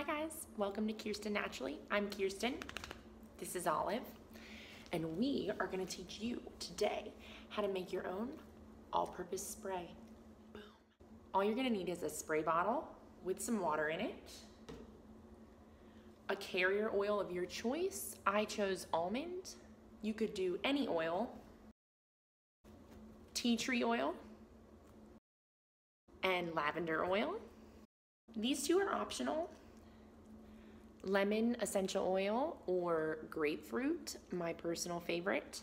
Hi guys, welcome to Kirsten Naturally. I'm Kirsten, this is Olive, and we are gonna teach you today how to make your own all-purpose spray. Boom. All you're gonna need is a spray bottle with some water in it, a carrier oil of your choice. I chose almond. You could do any oil, tea tree oil, and lavender oil. These two are optional. Lemon essential oil or grapefruit, my personal favorite.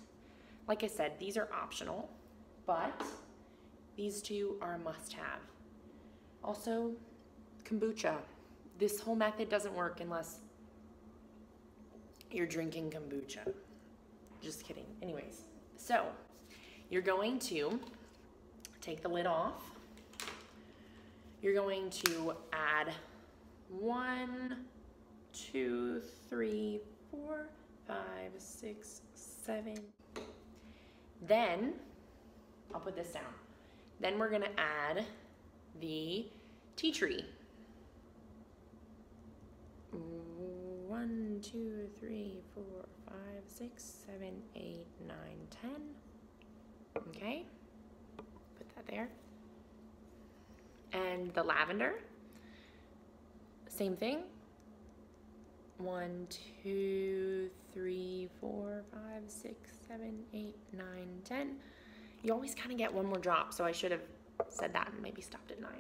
Like I said, these are optional, but these two are a must-have. Also, kombucha. This whole method doesn't work unless you're drinking kombucha. Just kidding. Anyways, so you're going to take the lid off. You're going to add 1, 2, 3, 4, 5, 6, 7. Then, I'll put this down. Then we're gonna add the tea tree. 1, 2, 3, 4, 5, 6, 7, 8, 9, 10. Okay, put that there. And the lavender, same thing. 1, 2, 3, 4, 5, 6, 7, 8, 9, 10. You always kind of get one more drop, so I should have said that and maybe stopped at 9.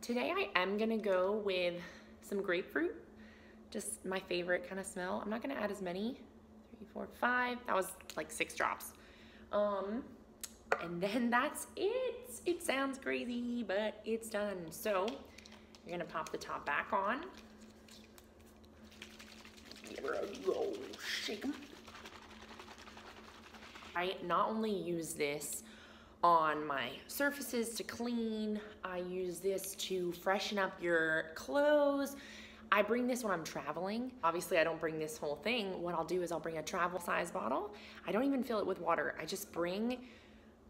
Today I am gonna go with some grapefruit, just my favorite kind of smell. I'm not gonna add as many, 3, 4, 5. That was like 6 drops. And then that's it. It sounds crazy, but it's done. So you're gonna pop the top back on. There we go, shake them. I not only use this on my surfaces to clean, I use this to freshen up your clothes. I bring this when I'm traveling. Obviously, I don't bring this whole thing. What I'll do is I'll bring a travel size bottle. I don't even fill it with water. I just bring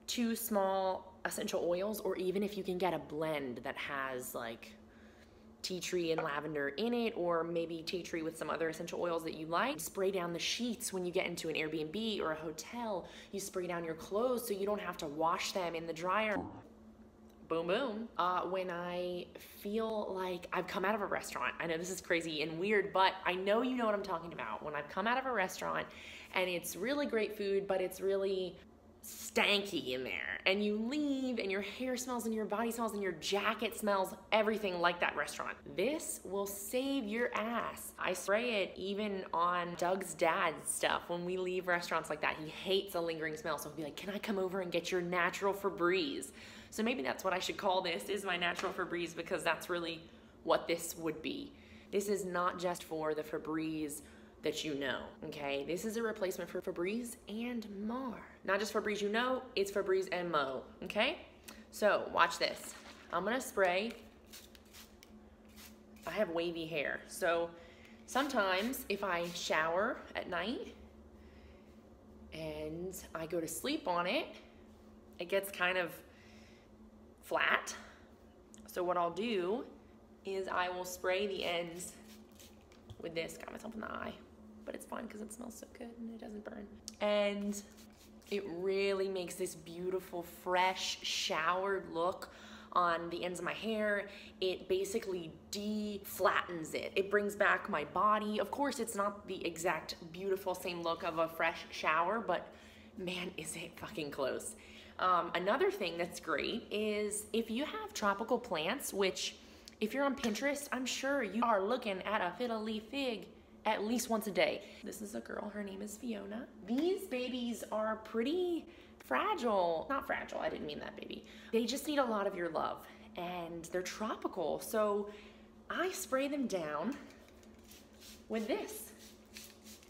2 small essential oils, or even if you can get a blend that has like tea tree and lavender in it, or maybe tea tree with some other essential oils that you like. Spray down the sheets when you get into an Airbnb or a hotel. You spray down your clothes so you don't have to wash them in the dryer. Boom, boom. When I feel like I've come out of a restaurant, I know this is crazy and weird, but I know you know what I'm talking about. When I've come out of a restaurant and it's really great food, but it's really stanky in there, and you leave and your hair smells and your body smells and your jacket smells, everything like that restaurant. This will save your ass. I spray it even on Doug's dad's stuff when we leave restaurants like that. He hates a lingering smell, so he'll be like, can I come over and get your natural Febreze? So maybe that's what I should call this, is my natural Febreze, because that's really what this would be. This is not just for the Febreze that you know, okay? This is a replacement for Febreze and more. Not just Febreze you know, it's Febreze and mo, okay? So watch this. I'm gonna spray. I have wavy hair, so sometimes if I shower at night and I go to sleep on it, it gets kind of flat. So what I'll do is I will spray the ends with this. Got myself in the eye, but it's fine because it smells so good and it doesn't burn. And it really makes this beautiful, fresh, showered look on the ends of my hair. It basically de-flattens it. It brings back my body. Of course, it's not the exact beautiful same look of a fresh shower, but man, is it fucking close. Another thing that's great is if you have tropical plants, which if you're on Pinterest, I'm sure you are looking at a fiddle leaf fig at least once a day. This is a girl, her name is Fiona. These babies are pretty fragile. Not fragile, I didn't mean that, baby. They just need a lot of your love, and they're tropical. So I spray them down with this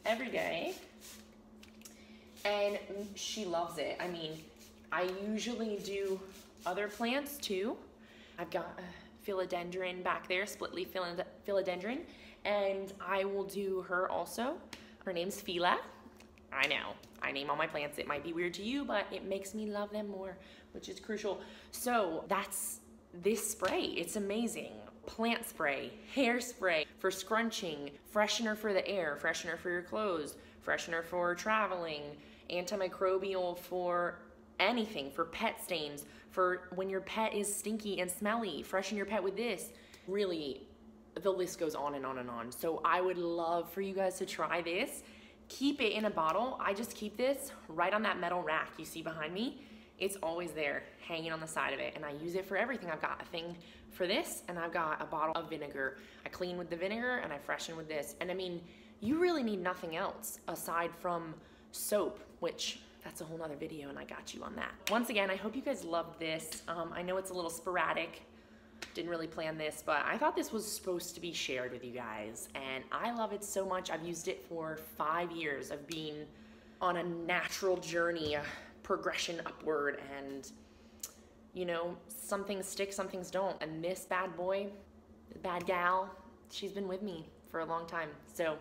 every day, and she loves it. I mean, I usually do other plants too. I've got a philodendron back there, split leaf philodendron, and I will do her also. Her name's Fila. I know, I name all my plants. It might be weird to you, but it makes me love them more, which is crucial. So that's this spray. It's amazing. plant spray, hairspray for scrunching, freshener for the air, freshener for your clothes, freshener for traveling, antimicrobial for anything, for pet stains, for when your pet is stinky and smelly, freshen your pet with this. Really, the list goes on and on and on. So I would love for you guys to try this. Keep it in a bottle. I just keep this right on that metal rack you see behind me. It's always there, hanging on the side of it, and I use it for everything. I've got a thing for this, and I've got a bottle of vinegar. I clean with the vinegar, and I freshen with this. And I mean, you really need nothing else aside from soap, which that's a whole nother video, and I got you on that. Once again, I hope you guys loved this. I know it's a little sporadic. Didn't really plan this, but I thought this was supposed to be shared with you guys, and I love it so much. I've used it for 5 years of being on a natural journey, a progression upward, and you know, some things stick, some things don't. And this bad boy, the bad gal, she's been with me for a long time. So I'm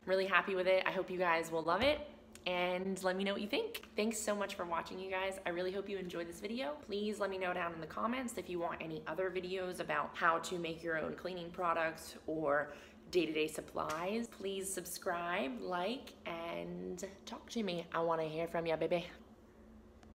really happy with it. I hope you guys will love it, and let me know what you think. Thanks so much for watching, you guys. I really hope you enjoyed this video. Please let me know down in the comments if you want any other videos about how to make your own cleaning products or day-to-day supplies. Please subscribe, like, and talk to me. I want to hear from you, baby.